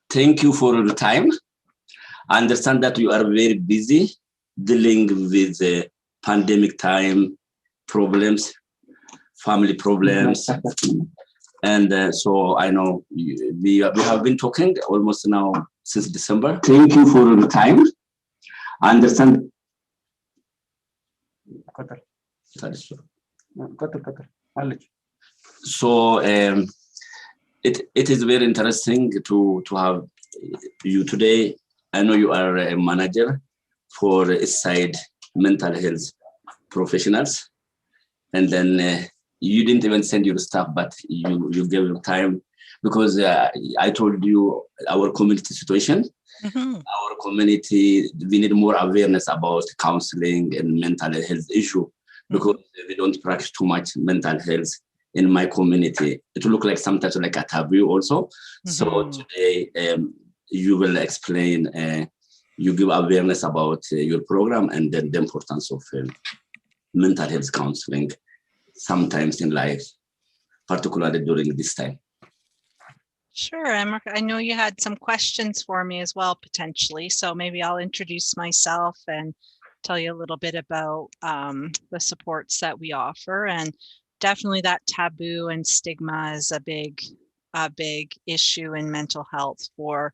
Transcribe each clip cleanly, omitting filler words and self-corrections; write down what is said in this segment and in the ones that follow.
Thank you for your time. I understand that you are very busy dealing with the pandemic time problems, family problems. And so I know we have been talking almost now since December. Thank you for your time. I understand. So it is very interesting to have you today. I know you are a manager for Eastside mental health professionals, and then you didn't even send your staff, but you gave your time because I told you our community situation. Our community, we need more awareness about counseling and mental health issue because we don't practice too much mental health in my community. It will look like sometimes like a taboo also. So today you will explain, you give awareness about your program and then the importance of mental health counseling sometimes in life, particularly during this time. Sure, Emric, I know you had some questions for me as well, potentially. So maybe I'll introduce myself and tell you a little bit about the supports that we offer. And definitely that taboo and stigma is a big issue in mental health for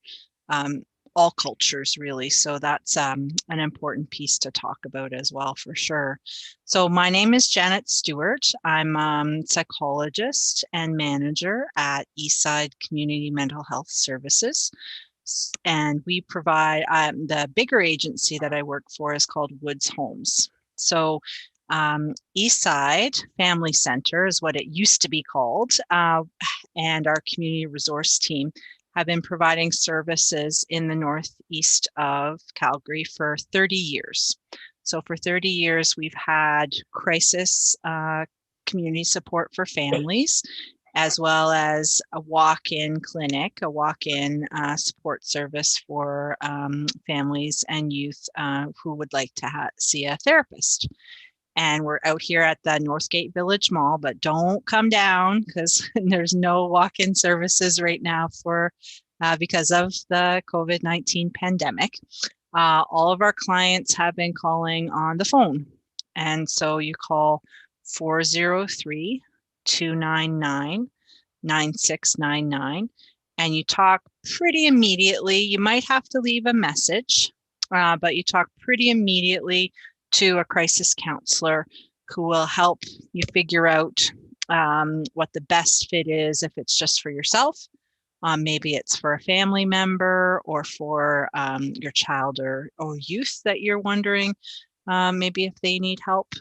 all cultures, really. So that's an important piece to talk about as well, for sure. So my name is Janet Stewart. I'm a psychologist and manager at Eastside Community Mental Health Services. And we provide, the bigger agency that I work for is called Woods Homes. So Eastside Family Center is what it used to be called, and our community resource team have been providing services in the northeast of Calgary for 30 years. So for 30 years, we've had crisis community support for families, as well as a walk-in clinic, a walk-in support service for families and youth who would like to see a therapist. And we're out here at the Northgate Village Mall, but don't come down because there's no walk-in services right now because of the COVID-19 pandemic. All of our clients have been calling on the phone. And so you call 403-299-9699 and you talk pretty immediately. You might have to leave a message, but you talk pretty immediately to a crisis counselor who will help you figure out what the best fit is, if it's just for yourself, maybe it's for a family member or for your child or youth that you're wondering maybe if they need help.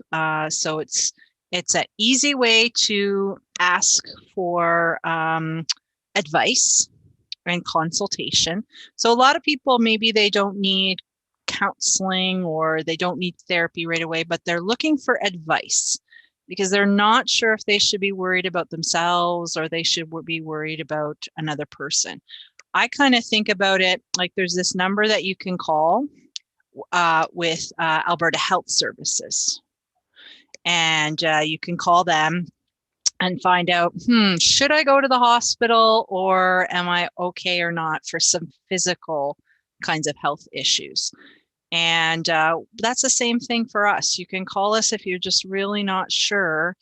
So it's an easy way to ask for advice and consultation. So a lot of people, maybe they don't need counseling or they don't need therapy right away, but they're looking for advice because they're not sure if they should be worried about themselves or they should be worried about another person. I kind of think about it like there's this number that you can call with Alberta Health Services. And you can call them and find out, should I go to the hospital or am I okay or not for some physical kinds of health issues? And that's the same thing for us. You can call us if you're just really not sure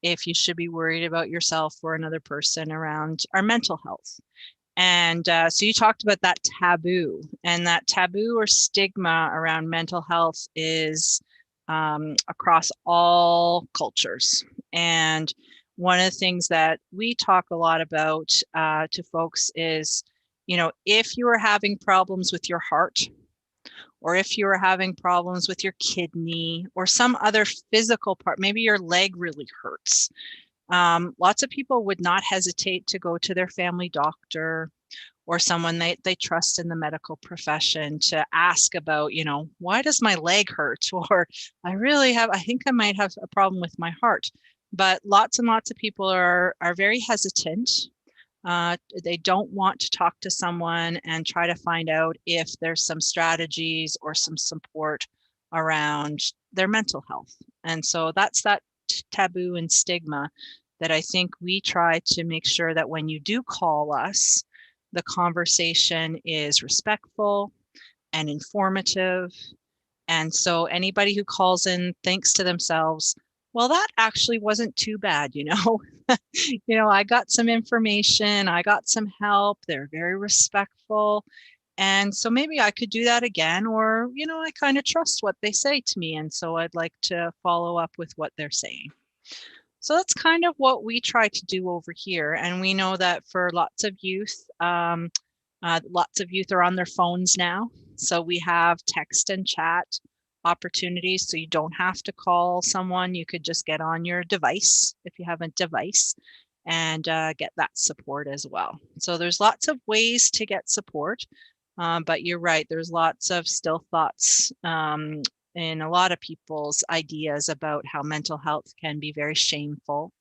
if you should be worried about yourself or another person around our mental health. And so you talked about that taboo, and that taboo or stigma around mental health is across all cultures. And one of the things that we talk a lot about to folks is, if you are having problems with your heart, or if you are having problems with your kidney or some other physical part, maybe your leg really hurts. Lots of people would not hesitate to go to their family doctor or someone they trust in the medical profession to ask about, why does my leg hurt? Or I think I might have a problem with my heart. But lots and lots of people are very hesitant. They don't want to talk to someone and try to find out if there's some strategies or some support around their mental health. And so that's that taboo and stigma that I think we try to make sure that when you do call us, the conversation is respectful and informative. And so anybody who calls in thinks to themselves, well, that actually wasn't too bad, you know. I got some information, I got some help, they're very respectful. And so maybe I could do that again, or, I kind of trust what they say to me. And so I'd like to follow up with what they're saying. So that's kind of what we try to do over here. And we know that for lots of youth are on their phones now. So we have text and chat opportunities. So you don't have to call someone. You could just get on your device if you have a device and get that support as well. So there's lots of ways to get support. But you're right, there's lots of still thoughts in a lot of people's ideas about how mental health can be very shameful,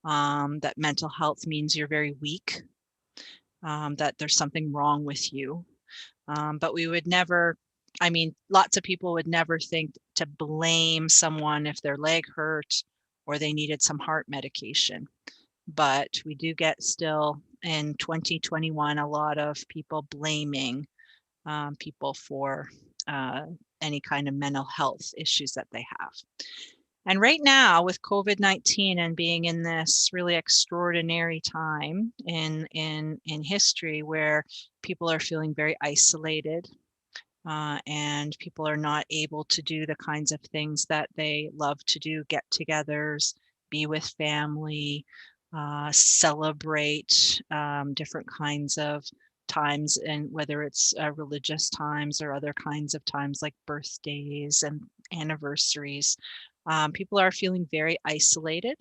that mental health means you're very weak, that there's something wrong with you. But we would never, lots of people would never think to blame someone if their leg hurt or they needed some heart medication. But we do get still in 2021 a lot of people blaming people for any kind of mental health issues that they have. And right now with COVID-19 and being in this really extraordinary time in history where people are feeling very isolated and people are not able to do the kinds of things that they love to do, get-togethers, be with family, celebrate different kinds of times, and whether it's religious times or other kinds of times like birthdays and anniversaries, people are feeling very isolated.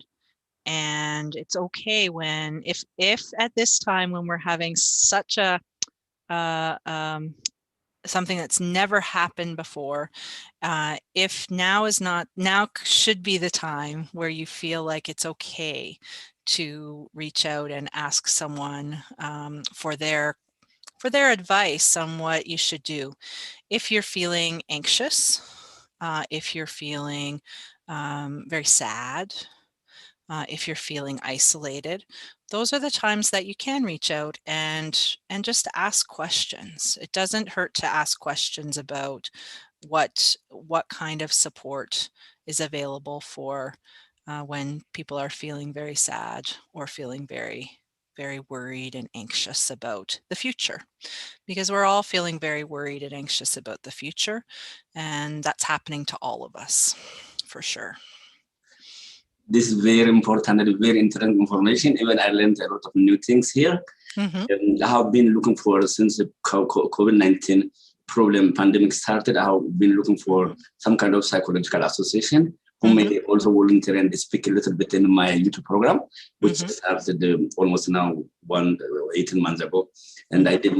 And it's okay when if at this time when we're having such a something that's never happened before, if now should be the time where you feel like it's okay to reach out and ask someone for their advice on what you should do. If you're feeling anxious, if you're feeling very sad, if you're feeling isolated, those are the times that you can reach out and just ask questions. It doesn't hurt to ask questions about what kind of support is available for when people are feeling very sad or feeling very, very worried and anxious about the future, because we're all feeling very worried and anxious about the future, and that's happening to all of us for sure. This is very important and very interesting information. Even I learned a lot of new things here. Mm-hmm. I have been looking for, since the COVID-19 pandemic started, I have been looking for some kind of psychological association who may also volunteer and speak a little bit in my YouTube program, which started almost now 18 months ago. And I did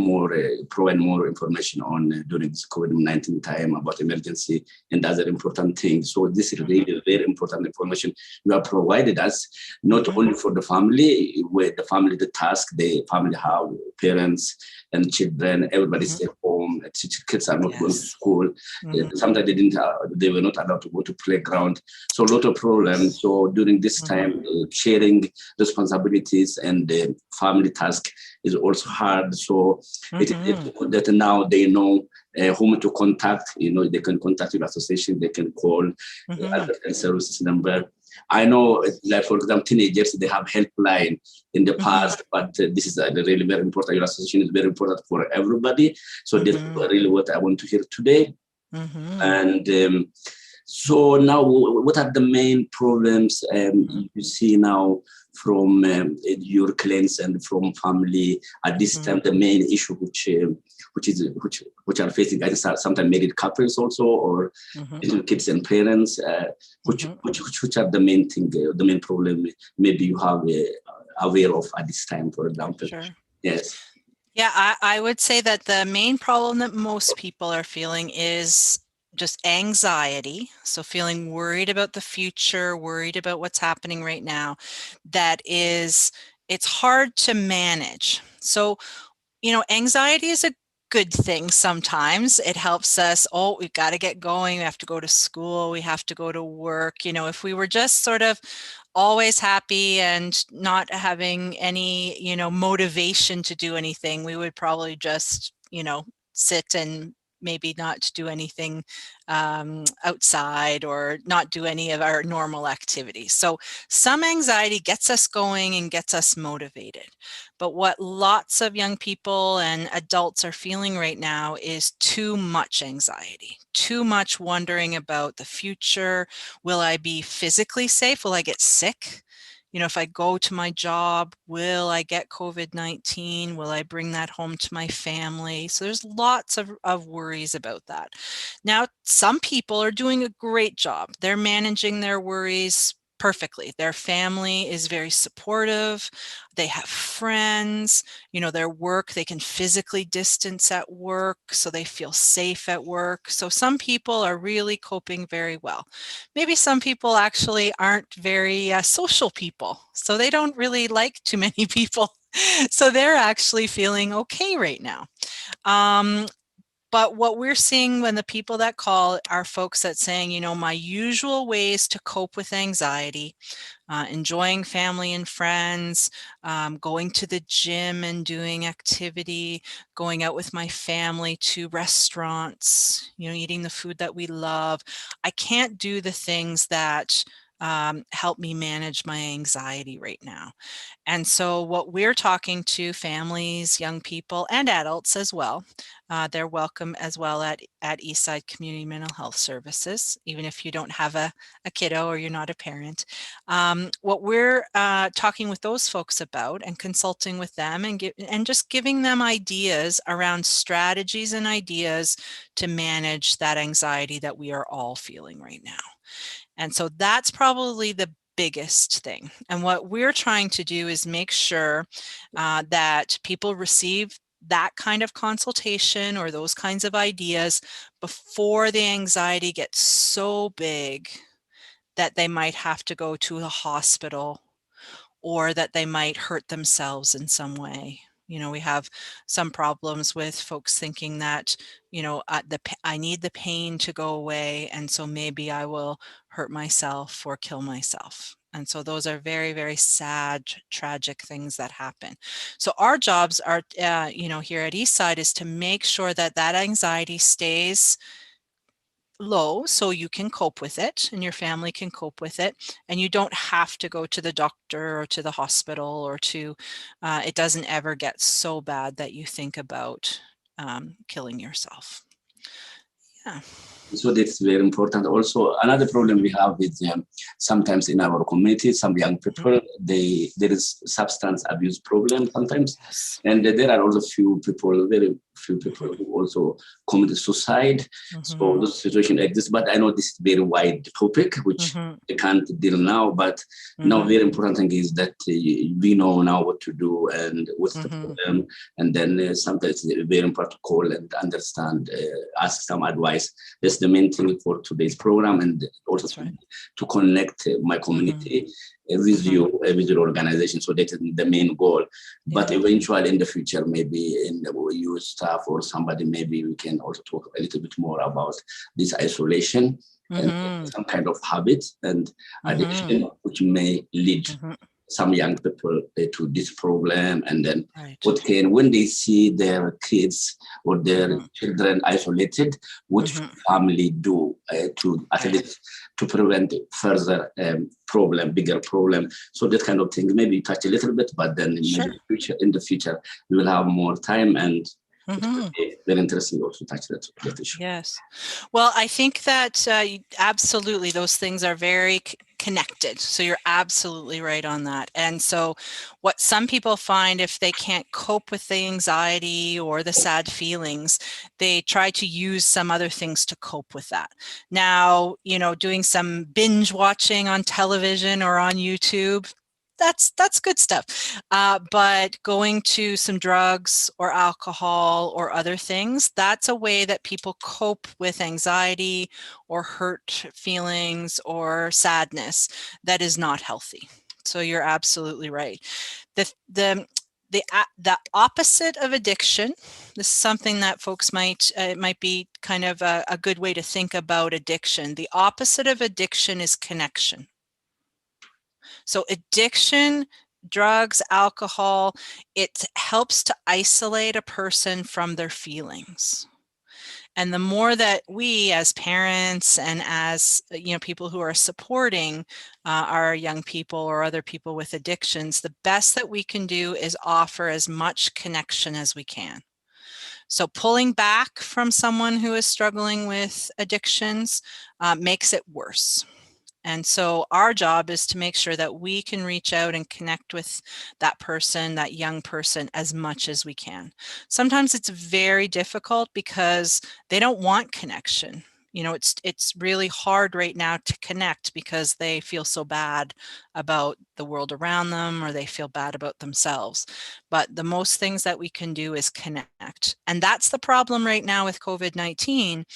provide more information on during this COVID-19 time about emergency and other important things. So this is really very important information you have provided us, not only for the family, where the family, the task, the family have parents and children, everybody stay home, kids are not going to school. Sometimes they were not allowed to go to playground. So a lot of problems. So during this time, sharing responsibilities and the family task is also hard. So it's good that now they know whom to contact. They can contact your association, they can call the services number. I know, like for example, teenagers, they have helpline in the past, but this is really very important. Your association is very important for everybody. So this is really what I want to hear today. And so now, what are the main problems you see now from your clients and from family at this time? The main issue which are facing, I sometimes married couples also, or little kids and parents, which are the main thing, the main problem maybe you have aware of at this time, for example. Sure. Yes. Yeah, I would say that the main problem that most people are feeling is just anxiety. So feeling worried about the future, worried about what's happening right now. It's hard to manage. So, anxiety is a good thing sometimes. It helps us, oh, we've got to get going. We have to go to school. We have to go to work. You know, if we were just sort of always happy and not having any, you know, motivation to do anything, we would probably just, you know, sit and maybe not do anything outside or not do any of our normal activities. So some anxiety gets us going and gets us motivated. But what lots of young people and adults are feeling right now is too much anxiety, too much wondering about the future. Will I be physically safe? Will I get sick? You know, if I go to my job, will I get COVID-19? Will I bring that home to my family? So there's lots of worries about that. Now, some people are doing a great job. They're managing their worries perfectly. Their family is very supportive. They have friends, you know, their work, they can physically distance at work, so they feel safe at work. So some people are really coping very well. Maybe some people actually aren't very social people, so they don't really like too many people. So they're actually feeling okay right now. But what we're seeing when the people that call are folks that saying, you know, my usual ways to cope with anxiety, enjoying family and friends, going to the gym and doing activity, going out with my family to restaurants, you know, eating the food that we love. I can't do the things that help me manage my anxiety right now. And so what we're talking to families, young people, and adults as well, they're welcome as well at Eastside Community Mental Health Services, even if you don't have a kiddo or you're not a parent. What we're talking with those folks about and consulting with them and just giving them ideas around strategies and ideas to manage that anxiety that we are all feeling right now. And so that's probably the biggest thing. And what we're trying to do is make sure that people receive that kind of consultation or those kinds of ideas before the anxiety gets so big that they might have to go to a hospital or that they might hurt themselves in some way. You know, we have some problems with folks thinking that, you know, I need the pain to go away, and so maybe I will hurt myself or kill myself. And so those are very, very sad, tragic things that happen. So our jobs are, you know, here at Eastside is to make sure that that anxiety stays low so you can cope with it and your family can cope with it, and you don't have to go to the doctor or to the hospital or to it doesn't ever get so bad that you think about killing yourself. Yeah. So that's very important. Also, another problem we have is sometimes in our community, some young people, there is substance abuse problem sometimes, Yes. and there are also very few people who also commit suicide. So this situation exists, but I know this is very wide topic, which I can't deal now. But now, very important thing is that we know now what to do and what's the problem, and then sometimes it's very important to call and understand, ask some advice. That's the main thing for today's program, and also to connect my community with you, with your organization. So that is the main goal. But eventually in the future, maybe in the you staff or somebody, maybe we can also talk a little bit more about this isolation and some kind of habit and addiction, which may lead some young people to this problem. And then what can, when they see their kids or their children isolated, what should family do to at least to prevent further problem, bigger problem? So that kind of thing, maybe touch a little bit, but then in the future, we will have more time, and it could be very interesting also to touch that issue. Yes. Well, I think that absolutely those things are very connected. So you're absolutely right on that. And so what some people find, if they can't cope with the anxiety or the sad feelings, they try to use some other things to cope with that. Now, you know, doing some binge watching on television or on YouTube, that's good stuff. But going to some drugs or alcohol or other things, that's a way that people cope with anxiety or hurt feelings or sadness that is not healthy. So you're absolutely right. The the opposite of addiction, this is something that folks might be kind of a good way to think about addiction. The opposite of addiction is connection. So addiction, drugs, alcohol, it helps to isolate a person from their feelings. And the more that we as parents and as people who are supporting our young people or other people with addictions, the best that we can do is offer as much connection as we can. So pulling back from someone who is struggling with addictions makes it worse. And so our job is to make sure that we can reach out and connect with that person, that young person, as much as we can. Sometimes it's very difficult because they don't want connection. It's really hard right now to connect because they feel so bad about the world around them, or they feel bad about themselves. But the most things that we can do is connect. And that's the problem right now with COVID-19,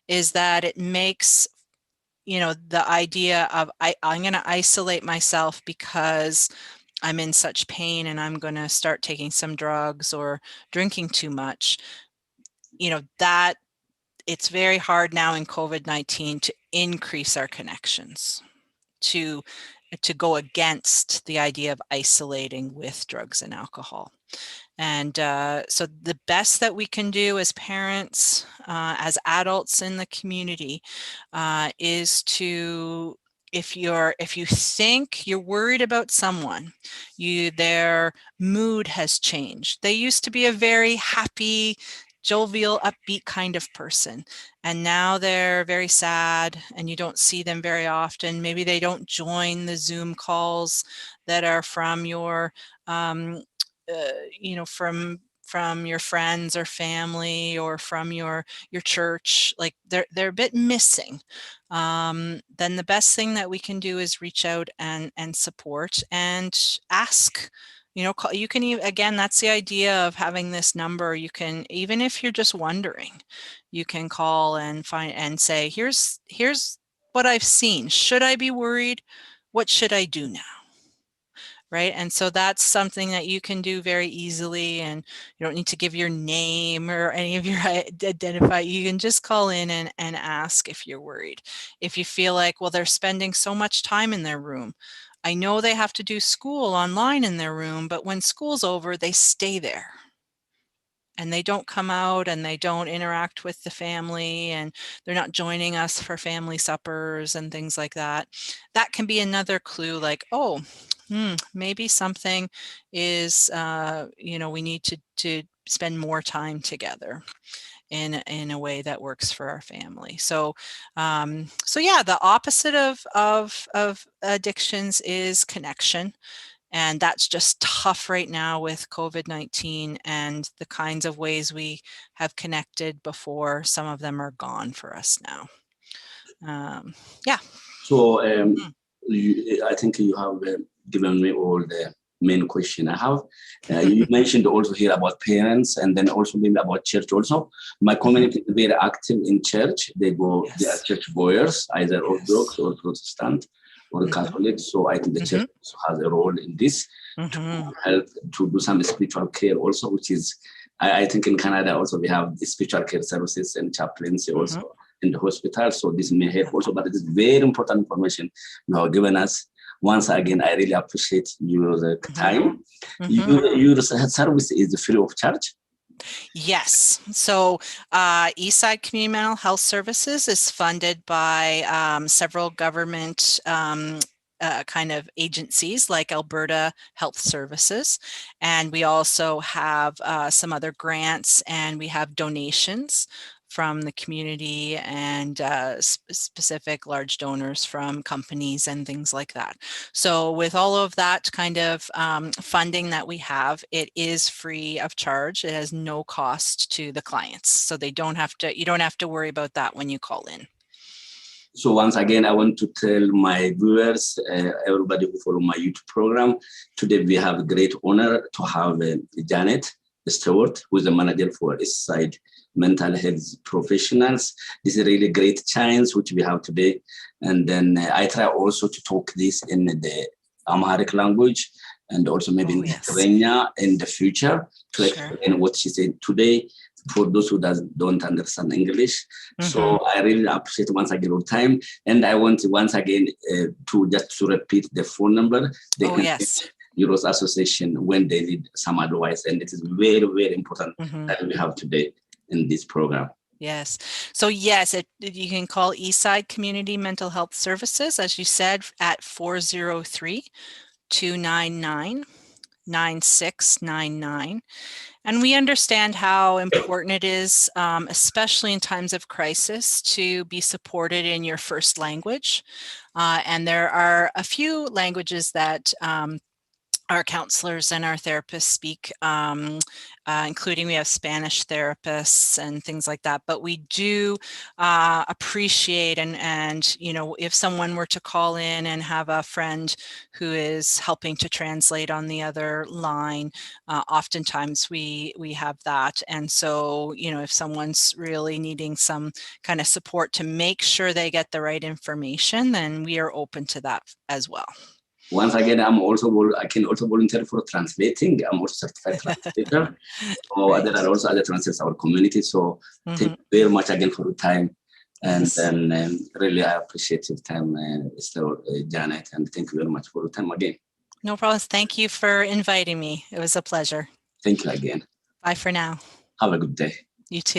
is that it makes the idea of I'm going to isolate myself because I'm in such pain and I'm going to start taking some drugs or drinking too much, that it's very hard now in COVID-19 to increase our connections, to go against the idea of isolating with drugs and alcohol. And so the best that we can do as parents, as adults in the community, is to, if you think you're worried about someone, their mood has changed. They used to be a very happy, jovial, upbeat kind of person, and now they're very sad and you don't see them very often. Maybe they don't join the Zoom calls that are from your from your friends or family, or from your church. Like they're a bit missing. Then the best thing that we can do is reach out and support and ask. You can even, again, that's the idea of having this number. You can, even if you're just wondering, you can call and find and say, here's what I've seen. Should I be worried? What should I do now? Right. And so that's something that you can do very easily, and you don't need to give your name or any of your identify. You can just call in and ask if you're worried. If you feel like, well, they're spending so much time in their room. I know they have to do school online in their room, but when school's over, they stay there. And they don't come out and they don't interact with the family, and they're not joining us for family suppers and things like that. That can be another clue, like, oh, maybe something is, we need to spend more time together in a way that works for our family. So yeah, the opposite of addictions is connection. And that's just tough right now with COVID-19 and the kinds of ways we have connected before. Some of them are gone for us now. Yeah. So I think you have given me all the main question I have. You mentioned also here about parents, and then also maybe about church also. My community is very active in church. They go, yes. They are church goers, either Orthodox or Protestant or Catholic. So I think the church also has a role in this to help to do some spiritual care also, which is, I think in Canada also we have the spiritual care services and chaplaincy also in the hospital. So this may help also, but it is very important information you have given us. Once again, I really appreciate your time. Your service is free of charge? Yes. So Eastside Community Mental Health Services is funded by several government kind of agencies like Alberta Health Services. And we also have some other grants, and we have donations from the community and specific large donors from companies and things like that. So with all of that kind of funding that we have, it is free of charge. It has no cost to the clients. So you don't have to worry about that when you call in. So once again, I want to tell my viewers, everybody who follow my YouTube program, today we have a great honor to have Janet Stewart, who is the manager for Eastside Mental Health Professionals. This is a really great chance which we have today. And then I try also to talk this in the Amharic language. and also maybe in yes. Tigrinya in the future to Sure. explain what she said today for those who don't understand English. So I really appreciate once again your time. And I want once again to repeat the phone number. They can yes. Euros Association when they need some advice. And it is very, very important that we have today in this program. Yes. So yes, you can call Eastside Community Mental Health Services, as you said, at 403-299-9699. And we understand how important it is, especially in times of crisis, to be supported in your first language. And there are a few languages that our counselors and our therapists speak, including we have Spanish therapists and things like that. But we do appreciate and you know, if someone were to call in and have a friend who is helping to translate on the other line, oftentimes we have that. And so, you know, if someone's really needing some kind of support to make sure they get the right information, then we are open to that as well. Once again, I can also volunteer for translating. I'm also certified translator. So Right. there are also other translators in our community. So thank you very much again for the time. And then really, I appreciate your time, Janet, and thank you very much for the time again. No problem. Thank you for inviting me. It was a pleasure. Thank you again. Bye for now. Have a good day. You too.